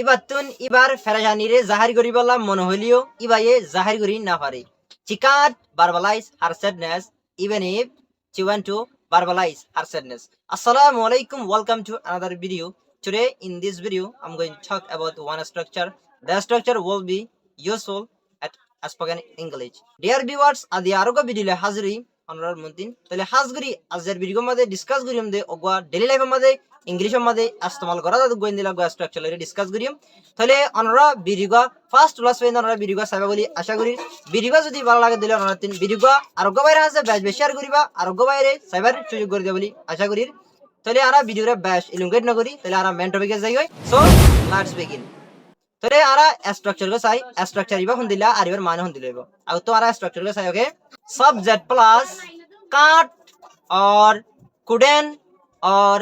ইবার ফেরাজানিরে জাহির করি বললাম মনে হইলিও ইবাইয়ে জাহির করি না পারে। She can't verbalize her sadness even if she want to verbalize her sadness. Assalamu alaikum. Welcome to another video. Today in this video I'm going to talk about one structure. The structure will be useful at spoken English. Dear viewers, adi aroga video le hazri honorar muntin. Tale hazguri azar video made discuss guriyum de ogwa daily life made English made istemal kora da goindila go structure le discuss guriyum. তাহলে আমরা ভিডিওটা first class পর্যন্ত আমরা ভিডিওটা চাইবা বলি আশা করি। ভিডিওটা যদি ভালো লাগে দিলে আমরা তিন ভিডিওটা আরোগ্য বাইরে আছে বেশ শেয়ার করিবা, আরোগ্য বাইরে সাইবার সুযোগ করে দেব বলি আশা করি। তাহলে আমরা ভিডিওটা বেশ ইলুঙ্গেট না করি, তাহলে আমরা মেন টপিকে যাই। So let's begin. তাহলে আমরা স্ট্রাকচার কে চাই, স্ট্রাকচার ইবা হন দিলা আর এর মানে হন দিলে আর তো আমরা স্ট্রাকচার কে চাই। Okay, subject plus cut or couldn't or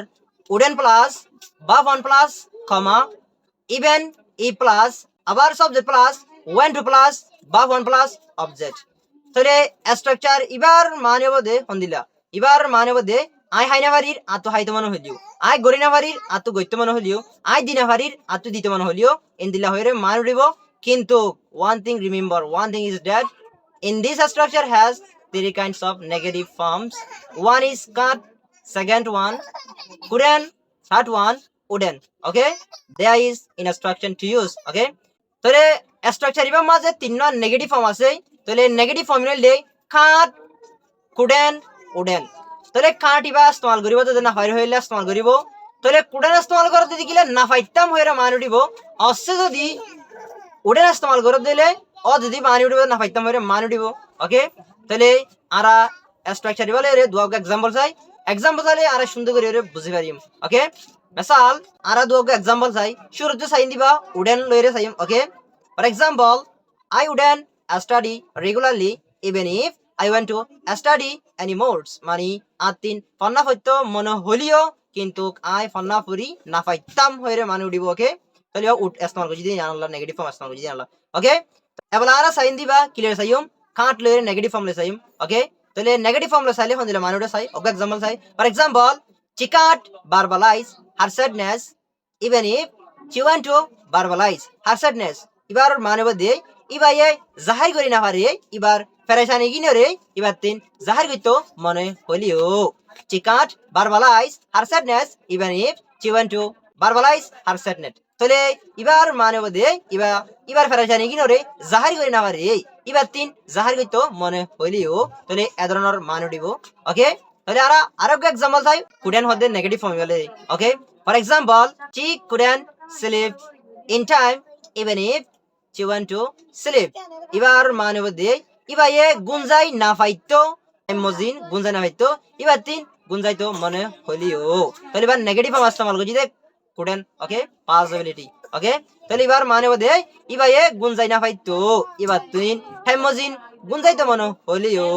wouldn't plus verb one plus comma even e plus আবার subject plus went to plus verb one plus object। তাহলে স্ট্রাকচার ইবার মানে বদে হন্দিলা ইবার মানে বদে আই হাইনা ভারির আতো হাইতে মনে হলিও, আই গরিনা ভারির আতো গইতে মনে হলিও, আই দিনা ভারির আতো দিতে মনে হলিও ইন্দিলা হইরে মান উড়িব। কিন্তু one thing remember, one thing is that in this structure has three kinds of negative forms. One is can't, second one couldn't, third one wouldn't. Okay, there is instruction to use. Okay, তাহলে structure ইবা মাঝে তিনটা negative form আছে। তাহলে negative form হইলে can't, couldn't, wouldn't। তাহলে can't ইবা ইস্তেমাল করিব যদি না হয় হইলে ইস্তেমাল করিব। তাহলে couldn't ইস্তেমাল করতে যদি গিলে না পাইতাম হইরে মান উঠিব। অসে যদি wouldn't ইস্তেমাল করতে দিলে ও যদি মান উঠিব না পাইতাম হইরে মান উঠিব। ওকে, তাহলে আরা স্ট্রাকচার বলে রে দুয়া এক্সাম্পল চাই, এক্সাম্পল চাইলে আরা সুন্দর করে রে বুঝি পারিম। ওকে, মিসাল আরা দুয়া এক্সাম্পল চাই, শুরুতে চাই দিবা উডেন লইরে চাইম। Okay, for example I wouldn't study regularly even if I want to study any modes. মানে আতিন ফন্না হইতো মনে হলিও কিন্তু আই ফন্না ফুরি না পাইতাম হইরে মানে উঠিব। ওকে, তাহলে উড ইস্তেমাল করি যদি জানলা নেগেটিভ ফর্ম ইস্তেমাল করি যদি জানলা। ওকে, এবার আরা সাইন দিবা ক্লিয়ার চাইম can't লইরে নেগেটিভ ফর্ম লে চাইম। ওকে, তাহলে নেগেটিভ ফর্ম লে চাইলে হন দিলে মানে উঠে চাই। ওকে, এক্সাম্পল চাই। For example she can't verbalize her sadness even if she want to verbalize her sadness। এবার মানে বদে ইবাইয়ে জাহির করি না পারে, এবার পেরেশানি কিনরে এবার তিন জাহির কইতো মনে হলিও। she can't verbalize her sadness even if she want to verbalize her sadness। তাহলে এবার মানে বদে এবার পেরেশানি কিনরে জাহির করি না পারে, এবার তিন জাহির কইতো মনে হলিও। তাহলে এ ধরনের মানে দিব। ওকে, তাহলে আরো এক্সাম্পল চাই couldn't হতে নেগেটিভ ফর্ম বলে। Okay, for example she couldn't sleep in time even if she want to sleep। এবার মানে বদে ইবাইয়ে গুঞ্জাই না পাইতো মজিন গুঞ্জাই না পাইতো, এবার তিন গুঞ্জাইতো মনে হলিও। তাহলে এবার নেগেটিভ ফর্ম ইস্তেমাল করছি দেখ couldn't। ওকে, পসিবিলিটি। ওকে, তাহলে এবার মানে বদে ইবাইয়ে গুঞ্জাই না পাইতো, এবার তিন মজিন গুঞ্জাইতো মনে হলিও।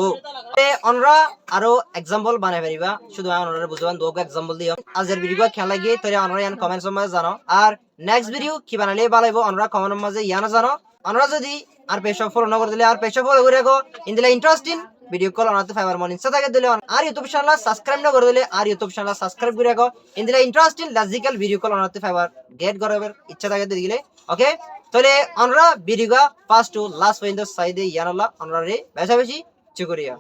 অনরা আরো এক্সাম্পল বানাই পারিবা, শুধু অনরা বুঝবান দুটো এক্সাম্পল দিও। আজের ভিডিও খেলা লাগে তাহলে অনরা ইয়ান কমেন্টস মাঝে জানো, আর নেক্সট ভিডিও কি বানালে ভালো হইব অনরা কমেন্ট মাঝে ইয়ানো জানো। অনরা যদি আর পেজ ফলো না করে দিলে আর পেজ ফলো করে রাখো ইনদিলা ইন্টারেস্টিং ভিডিও কল অনাতে ফাইবার মন ইনসা থাকে দিলে আর ইউটিউব চ্যানেল সাবস্ক্রাইব না করে দিলে আর ইউটিউব চ্যানেল সাবস্ক্রাইব করে রাখো ইনদিলা ইন্টারেস্টিং লজিক্যাল ভিডিও কল অনাতে ফাইবার গেট করার ইচ্ছা থাকে দিলে। ওকে, তাহলে অনরা ভিডিওটা ফার্স্ট টু লাস্ট পর্যন্ত সাইডে ইয়ানলা অনরা রে বেশি বেশি শুকরিয়া।